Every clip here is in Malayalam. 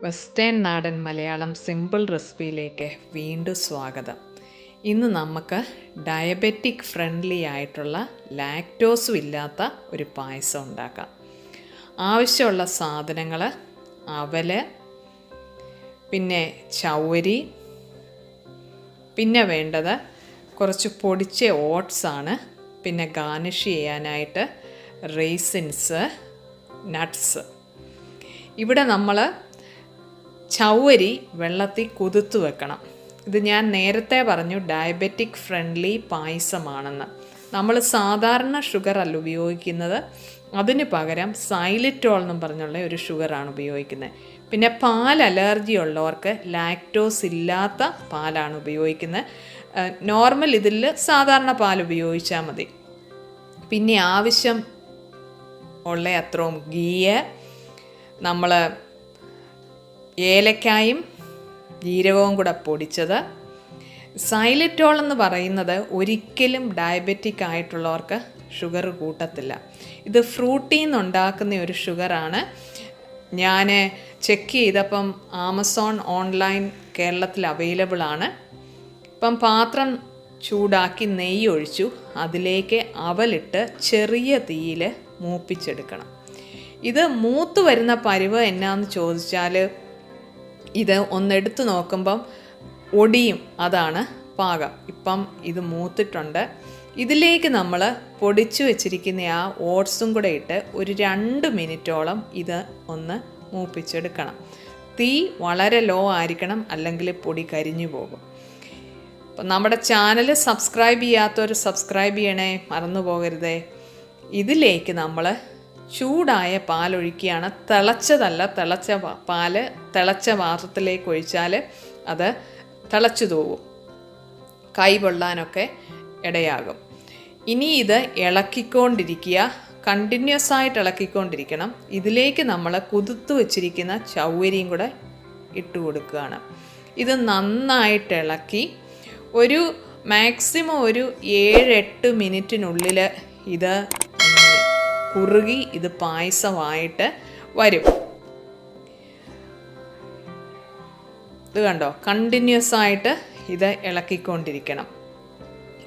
വെസ്റ്റേൺ നാടൻ മലയാളം സിമ്പിൾ റെസിപ്പിയിലേക്ക് വീണ്ടും സ്വാഗതം. ഇന്ന് നമുക്ക് ഡയബറ്റിക് ഫ്രണ്ട്ലി ആയിട്ടുള്ള ലാക്ടോസും ഇല്ലാത്ത ഒരു പായസം ഉണ്ടാക്കാം. ആവശ്യമുള്ള സാധനങ്ങൾ അവല്, പിന്നെ ചൗവരി, പിന്നെ വേണ്ടത് കുറച്ച് പൊടിച്ച ഓട്സാണ്, പിന്നെ ഗാർണിഷ് ചെയ്യാനായിട്ട് റേസിൻസ്, നട്ട്സ്. ഇവിടെ നമ്മൾ ചൗവരി വെള്ളത്തിൽ കുതിർത്ത് വെക്കണം. ഇത് ഞാൻ നേരത്തെ പറഞ്ഞു ഡയബറ്റിക് ഫ്രണ്ട്ലി പായസമാണെന്ന്. നമ്മൾ സാധാരണ ഷുഗർ അല്ല ഉപയോഗിക്കുന്നത്, അതിന് പകരം സൈലിറ്റോൾ എന്നും പറഞ്ഞുള്ള ഒരു ഷുഗറാണ് ഉപയോഗിക്കുന്നത്. പിന്നെ പാൽ അലർജി ഉള്ളവർക്ക് ലാക്ടോസ് ഇല്ലാത്ത പാലാണ് ഉപയോഗിക്കുന്നത്. നോർമൽ ഇതിൽ സാധാരണ പാൽ ഉപയോഗിച്ചാൽ മതി. പിന്നെ ആവശ്യം ഉള്ള അത്രയും ഗീയ്, നമ്മൾ ഏലക്കായും ജീരകവും കൂടെ പൊടിച്ചത്. സൈലിറ്റോൾ എന്ന് പറയുന്നത് ഒരിക്കലും ഡയബറ്റിക് ആയിട്ടുള്ളവർക്ക് ഷുഗർ കൂട്ടത്തില്ല. ഇത് ഫ്രൂട്ടിൽ നിന്നുണ്ടാക്കുന്ന ഒരു ഷുഗറാണ്. ഞാൻ ചെക്ക് ചെയ്തപ്പം ആമസോൺ ഓൺലൈൻ കേരളത്തിൽ അവൈലബിൾ ആണ്. ഇപ്പം പാത്രം ചൂടാക്കി നെയ്യ് ഒഴിച്ചു, അതിലേക്ക് അവലിട്ട് ചെറിയ തീയിൽ മൂപ്പിച്ചെടുക്കണം. ഇത് മൂത്ത് വരുന്ന പരുവ് എന്നാന്ന് ചോദിച്ചാൽ, ഇത് ഒന്നെടുത്ത് നോക്കുമ്പം ഒടിയും, അതാണ് പാകം. ഇപ്പം ഇത് മൂത്തിട്ടുണ്ട്. ഇതിലേക്ക് നമ്മൾ പൊടിച്ചു വെച്ചിരിക്കുന്ന ആ ഓട്സും കൂടെ ഇട്ട് ഒരു 2 മിനിറ്റോളം ഇത് ഒന്ന് മൂപ്പിച്ചെടുക്കണം. തീ വളരെ ലോ ആയിരിക്കണം, അല്ലെങ്കിൽ പൊടി കരിഞ്ഞു പോകും. അപ്പം നമ്മുടെ ചാനൽ സബ്സ്ക്രൈബ് ചെയ്യാത്തവർ സബ്സ്ക്രൈബ് ചെയ്യണേ, മറന്നു പോകരുതേ. ഇതിലേക്ക് നമ്മൾ ചൂടായ പാലൊഴിക്കുകയാണ്. തിളച്ചതല്ല, പാല് തിളച്ച പാത്രത്തിലേക്ക് ഒഴിച്ചാൽ അത് തിളച്ചു തൂവും, കൈ പൊള്ളാനൊക്കെ ഇടയാകും. ഇനി ഇത് ഇളക്കിക്കൊണ്ടിരിക്കുക, കണ്ടിന്യൂസ് ആയിട്ട് ഇളക്കിക്കൊണ്ടിരിക്കണം. ഇതിലേക്ക് നമ്മൾ കുതിർത്ത് വെച്ചിരിക്കുന്ന ചൗവരിയും കൂടെ ഇട്ട് കൊടുക്കുകയാണ്. ഇത് നന്നായിട്ട് ഇളക്കി ഒരു മാക്സിമം ഒരു 7-8 മിനിറ്റിനുള്ളിൽ ഇത് കുറുകി ഇത് പായസമായിട്ട് വരും. ഇത് കണ്ടോ, കണ്ടിന്യൂസ് ആയിട്ട് ഇത് ഇളക്കിക്കൊണ്ടിരിക്കണം.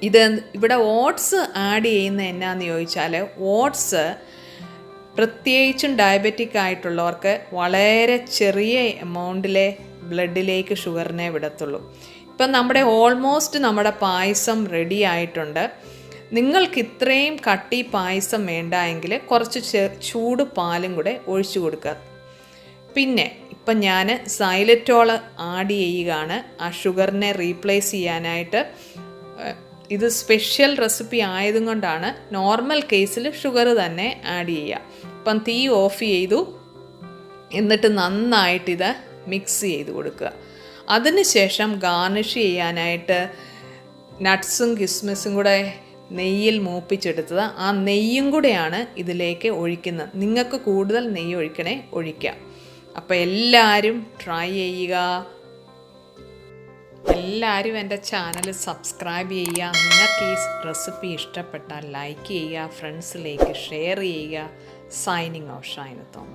ഇത് ഇവിടെ ഓട്സ് ആഡ് ചെയ്യുന്ന എന്നാന്ന് ചോദിച്ചാൽ, ഓട്സ് പ്രത്യേകിച്ചും ഡയബറ്റിക് ആയിട്ടുള്ളവർക്ക് വളരെ ചെറിയ എമൗണ്ടിലെ ബ്ലഡിലേക്ക് ഷുഗറിനെ വിടത്തുള്ളൂ. ഇപ്പം നമ്മുടെ പായസം റെഡി ആയിട്ടുണ്ട്. നിങ്ങൾക്ക് ഇത്രയും കട്ടി പായസം വേണ്ട എങ്കിൽ കുറച്ച് ചൂട് പാലും കൂടെ ഒഴിച്ചു കൊടുക്കുക. പിന്നെ ഇപ്പം ഞാൻ സൈലറ്റോൾ ആഡ് ചെയ്യുകയാണ് ആ ഷുഗറിനെ റീപ്ലേസ് ചെയ്യാനായിട്ട്. ഇത് സ്പെഷ്യൽ റെസിപ്പി ആയതും കൊണ്ടാണ്. നോർമൽ കേസിൽ ഷുഗർ തന്നെ ആഡ് ചെയ്യുക. ഇപ്പം തീ ഓഫ് ചെയ്തു, എന്നിട്ട് നന്നായിട്ടിത് മിക്സ് ചെയ്ത് കൊടുക്കുക. അതിനുശേഷം ഗാർണിഷ് ചെയ്യാനായിട്ട് നട്ട്സും കിസ്മിസും കൂടെ നെയ്യിൽ മൂപ്പിച്ചെടുത്തത്, ആ നെയ്യും കൂടെയാണ് ഇതിലേക്ക് ഒഴിക്കുന്നത്. നിങ്ങൾക്ക് കൂടുതൽ നെയ്യ് ഒഴിക്കാം. അപ്പോൾ എല്ലാവരും ട്രൈ ചെയ്യുക. എല്ലാവരും എൻ്റെ ചാനൽ സബ്സ്ക്രൈബ് ചെയ്യുക. നിങ്ങൾക്ക് ഈ റെസിപ്പി ഇഷ്ടപ്പെട്ടാൽ ലൈക്ക് ചെയ്യുക, ഫ്രണ്ട്സിലേക്ക് ഷെയർ ചെയ്യുക. Signing off Shaina Thomas.